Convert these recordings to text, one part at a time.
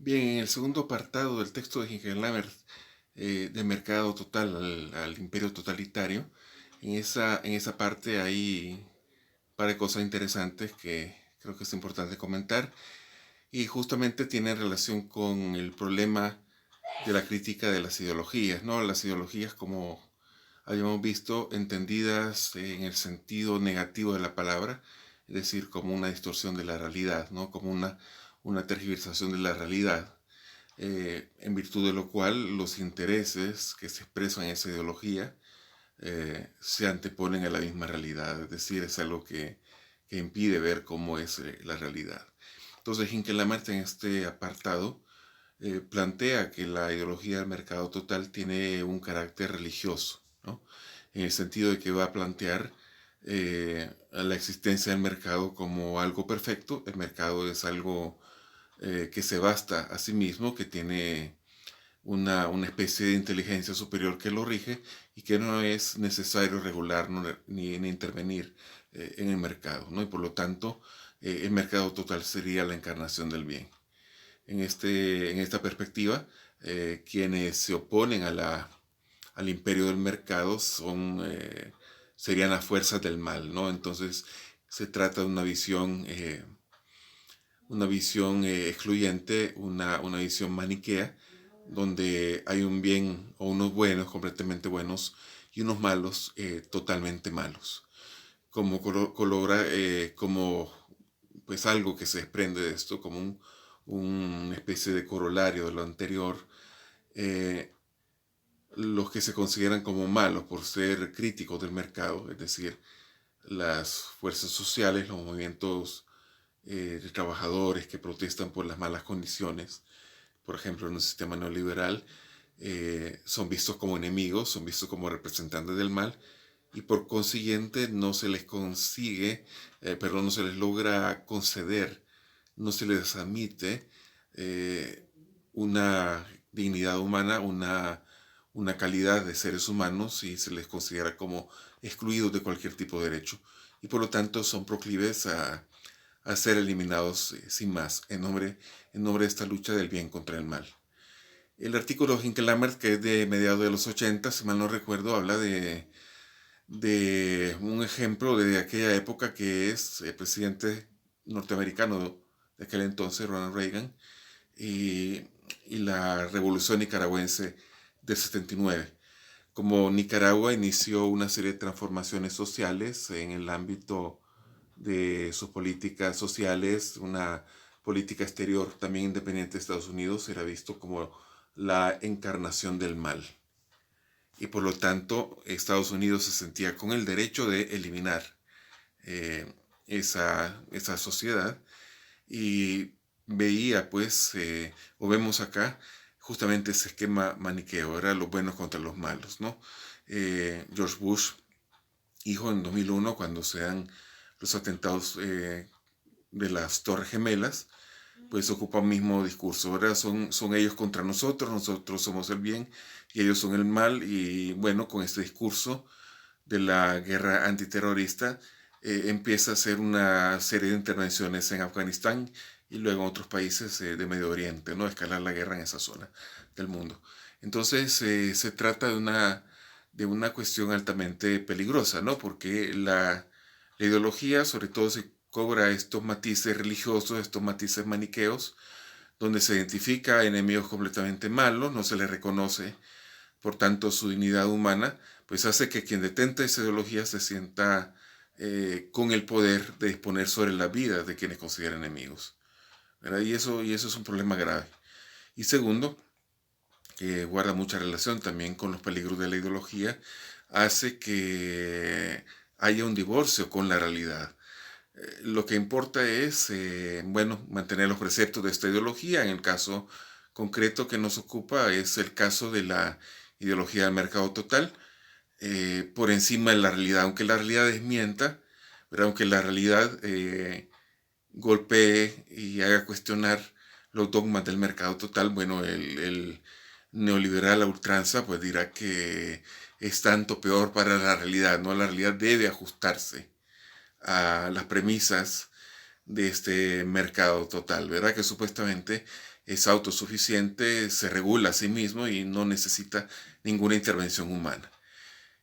Bien, en el segundo apartado del texto de Hinkelhammer, de mercado total al imperio totalitario, en esa parte hay un par de cosas interesantes que creo que es importante comentar y justamente tienen relación con el problema de la crítica de las ideologías, ¿no? Las ideologías, como habíamos visto, entendidas en el sentido negativo de la palabra, es decir, como una distorsión de la realidad, ¿no? Como una tergiversación de la realidad, en virtud de lo cual los intereses que se expresan en esa ideología se anteponen a la misma realidad, es decir, es algo que impide ver cómo es la realidad. Entonces, Hinkelhammer en este apartado plantea que la ideología del mercado total tiene un carácter religioso, ¿no? En el sentido de que va a plantear a la existencia del mercado como algo perfecto. El mercado es algo que se basta a sí mismo, que tiene una especie de inteligencia superior que lo rige y que no es necesario regular ni intervenir en el mercado, ¿no? Y por lo tanto, el mercado total sería la encarnación del bien. En esta perspectiva, quienes se oponen al imperio del mercado serían las fuerzas del mal, ¿no? Entonces se trata de una visión excluyente, una visión maniquea, donde hay un bien o unos buenos, completamente buenos, y unos malos, totalmente malos. Como pues algo que se desprende de esto, como una especie de corolario de lo anterior, eh, los que se consideran como malos por ser críticos del mercado, es decir, las fuerzas sociales, los movimientos de trabajadores que protestan por las malas condiciones, por ejemplo, en un sistema neoliberal, son vistos como enemigos, son vistos como representantes del mal, y por consiguiente no se les logra conceder, no se les admite una dignidad humana, una calidad de seres humanos, y se les considera como excluidos de cualquier tipo de derecho. Y por lo tanto son proclives a ser eliminados sin más, en nombre de esta lucha del bien contra el mal. El artículo de Hinkelhammer, que es de mediados de los 80, si mal no recuerdo, habla de un ejemplo de aquella época, que es el presidente norteamericano de aquel entonces, Ronald Reagan, y, y la revolución nicaragüense del 79. Como Nicaragua inició una serie de transformaciones sociales en el ámbito de sus políticas sociales, una política exterior también independiente de Estados Unidos, era visto como la encarnación del mal. Y por lo tanto, Estados Unidos se sentía con el derecho de eliminar esa sociedad, y veía, pues, o vemos acá, justamente ese esquema maniqueo, era los buenos contra los malos, ¿no? George Bush, hijo, en 2001, cuando se dan los atentados de las Torres Gemelas, pues ocupa el mismo discurso. Ahora son ellos contra nosotros somos el bien y ellos son el mal. Y bueno, con este discurso de la guerra antiterrorista, empieza a hacer una serie de intervenciones en Afganistán y luego en otros países de Medio Oriente, ¿no? Escalar la guerra en esa zona del mundo. Entonces se trata de una cuestión altamente peligrosa, ¿no? Porque la ideología, sobre todo, se cobra estos matices religiosos, estos matices maniqueos, donde se identifica a enemigos completamente malos, no se les reconoce, por tanto, su dignidad humana, pues hace que quien detenta esa ideología se sienta con el poder de disponer sobre la vida de quienes considera enemigos, ¿verdad? Y eso es un problema grave. Y segundo, que guarda mucha relación también con los peligros de la ideología, hace que haya un divorcio con la realidad. Lo que importa es, bueno, mantener los preceptos de esta ideología. En el caso concreto que nos ocupa es el caso de la ideología del mercado total, por encima de la realidad, aunque la realidad desmienta, pero aunque la realidad golpee y haga cuestionar los dogmas del mercado total. Bueno, el neoliberal a ultranza pues dirá que es tanto peor para la realidad, ¿no? La realidad debe ajustarse a las premisas de este mercado total, ¿verdad? Que supuestamente es autosuficiente, se regula a sí mismo y no necesita ninguna intervención humana.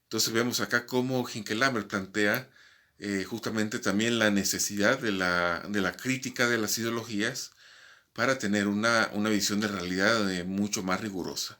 Entonces vemos acá cómo Hinkelhammer plantea justamente también la necesidad de la crítica de las ideologías para tener una visión de realidad mucho más rigurosa.